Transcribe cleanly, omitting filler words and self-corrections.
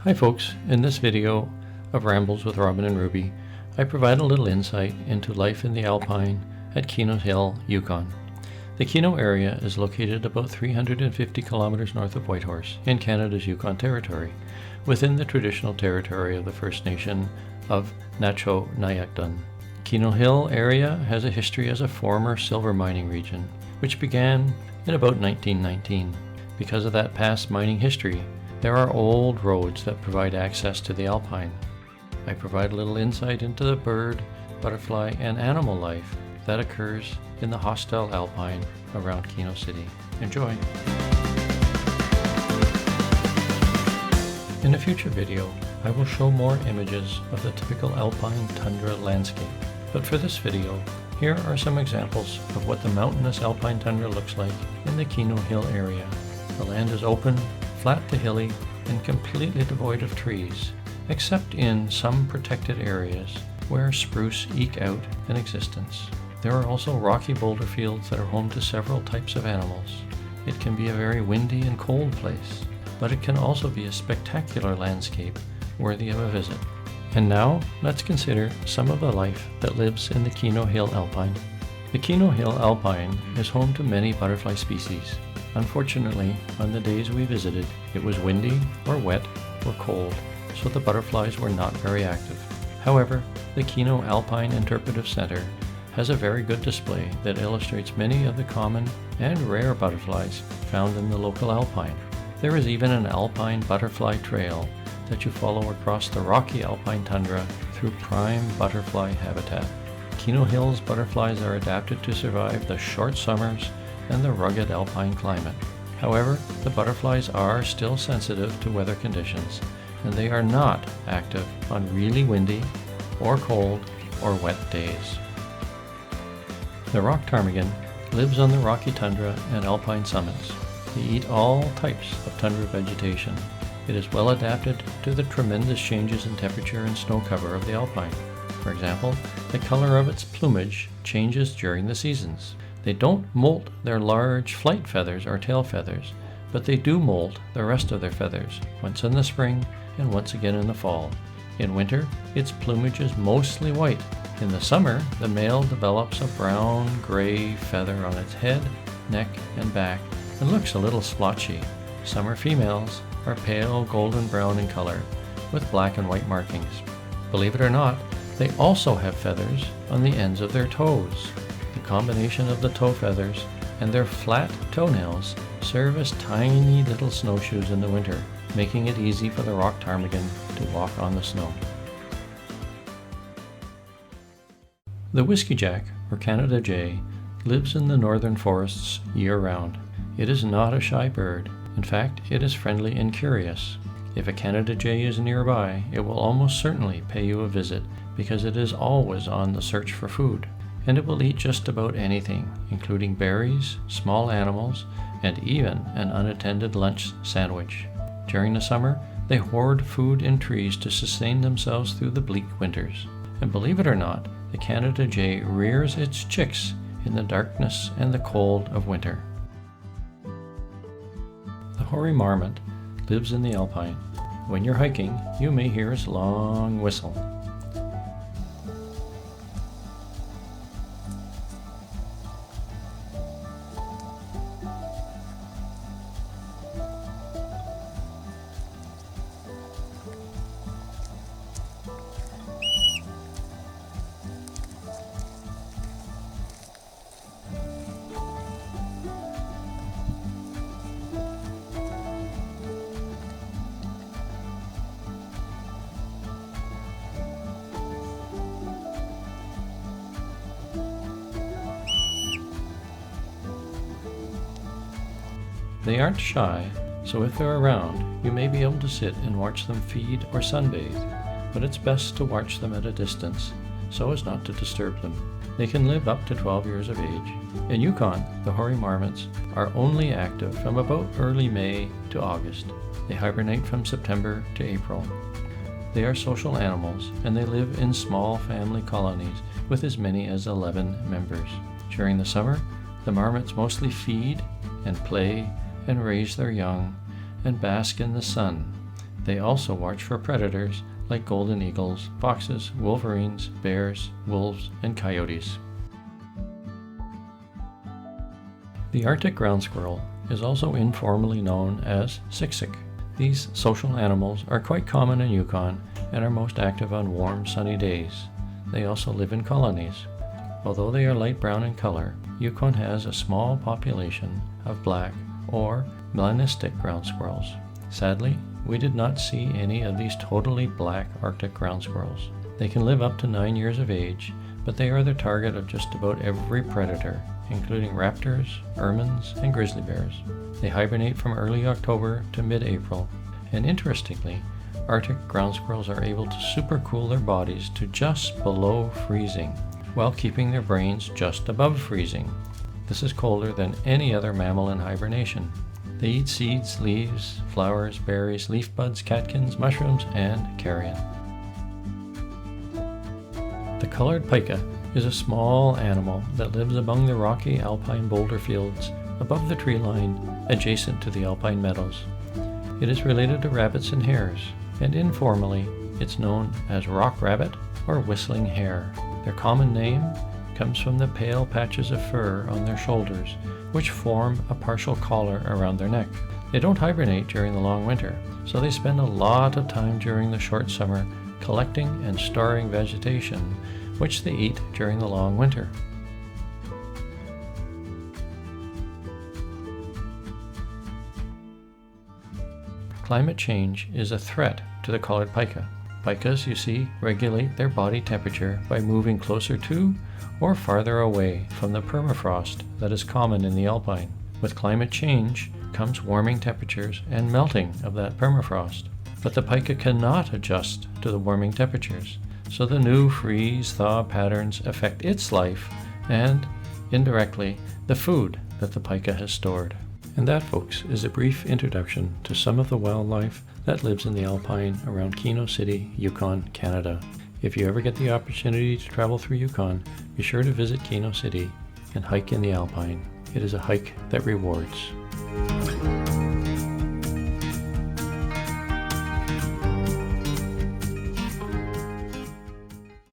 Hi folks, in this video of Rambles with Robin and Ruby, I provide a little insight into life in the Alpine at Keno Hill, Yukon. The Keno area is located about 350 kilometers north of Whitehorse in Canada's Yukon Territory, within the traditional territory of the First Nation of Nacho-Nayakdun. Keno Hill area has a history as a former silver mining region, which began in about 1919. Because of that past mining history, there are old roads that provide access to the Alpine. I provide a little insight into the bird, butterfly, and animal life that occurs in the hostile Alpine around Keno City. Enjoy! In a future video, I will show more images of the typical Alpine tundra landscape. But for this video, here are some examples of what the mountainous Alpine tundra looks like in the Keno Hill area. The land is open, flat to hilly, and completely devoid of trees, except in some protected areas where spruce eke out an existence. There are also rocky boulder fields that are home to several types of animals. It can be a very windy and cold place, but it can also be a spectacular landscape worthy of a visit. And now, let's consider some of the life that lives in the Keno Hill Alpine. The Keno Hill Alpine is home to many butterfly species. Unfortunately, on the days we visited, it was windy or wet or cold, so the butterflies were not very active. However, the Keno Alpine Interpretive Center has a very good display that illustrates many of the common and rare butterflies found in the local Alpine. There is even an Alpine butterfly trail that you follow across the rocky Alpine tundra through prime butterfly habitat. Keno Hill's butterflies are adapted to survive the short summers and the rugged Alpine climate. However, the butterflies are still sensitive to weather conditions, and they are not active on really windy or cold or wet days. The rock ptarmigan lives on the rocky tundra and alpine summits. They eat all types of tundra vegetation. It is well adapted to the tremendous changes in temperature and snow cover of the Alpine. For example, the color of its plumage changes during the seasons. They don't molt their large flight feathers or tail feathers, but they do molt the rest of their feathers, once in the spring and once again in the fall. In winter, its plumage is mostly white. In the summer, the male develops a brown-gray feather on its head, neck, and back, and looks a little splotchy. Summer females are pale golden brown in color, with black and white markings. Believe it or not, they also have feathers on the ends of their toes. The combination of the toe feathers and their flat toenails serve as tiny little snowshoes in the winter, making it easy for the rock ptarmigan to walk on the snow. The whiskeyjack, or Canada jay, lives in the northern forests year-round. It is not a shy bird. In fact, it is friendly and curious. If a Canada jay is nearby, it will almost certainly pay you a visit because it is always on the search for food. And it will eat just about anything, including berries, small animals, and even an unattended lunch sandwich. During the summer, they hoard food in trees to sustain themselves through the bleak winters. And believe it or not, the Canada jay rears its chicks in the darkness and the cold of winter. The Hoary Marmot lives in the Alpine. When you're hiking, you may hear its long whistle. They aren't shy, so if they're around, you may be able to sit and watch them feed or sunbathe, but it's best to watch them at a distance so as not to disturb them. They can live up to 12 years of age. In Yukon, the Hoary Marmots are only active from about early May to August. They hibernate from September to April. They are social animals, and they live in small family colonies with as many as 11 members. During the summer, the marmots mostly feed and play and raise their young and bask in the sun. They also watch for predators like golden eagles, foxes, wolverines, bears, wolves, and coyotes. The Arctic ground squirrel is also informally known as siksik. These social animals are quite common in Yukon and are most active on warm, sunny days. They also live in colonies. Although they are light brown in color, Yukon has a small population of black or melanistic ground squirrels. Sadly, we did not see any of these totally black Arctic ground squirrels. They can live up to 9 years of age, but they are the target of just about every predator, including raptors, ermines, and grizzly bears. They hibernate from early October to mid-April, and interestingly, Arctic ground squirrels are able to supercool their bodies to just below freezing, while keeping their brains just above freezing. This is colder than any other mammal in hibernation. They eat seeds, leaves, flowers, berries, leaf buds, catkins, mushrooms, and carrion. The colored pika is a small animal that lives among the rocky alpine boulder fields above the tree line adjacent to the alpine meadows. It is related to rabbits and hares, and informally it's known as rock rabbit or whistling hare. Their common name comes from the pale patches of fur on their shoulders, which form a partial collar around their neck. They don't hibernate during the long winter, so they spend a lot of time during the short summer collecting and storing vegetation, which they eat during the long winter. Climate change is a threat to the collared pika. Pikas, you see, regulate their body temperature by moving closer to or farther away from the permafrost that is common in the Alpine. With climate change comes warming temperatures and melting of that permafrost. But the pika cannot adjust to the warming temperatures, so the new freeze-thaw patterns affect its life and, indirectly, the food that the pika has stored. And that, folks, is a brief introduction to some of the wildlife that lives in the Alpine around Keno City, Yukon, Canada. If you ever get the opportunity to travel through Yukon, be sure to visit Keno City and hike in the Alpine. It is a hike that rewards.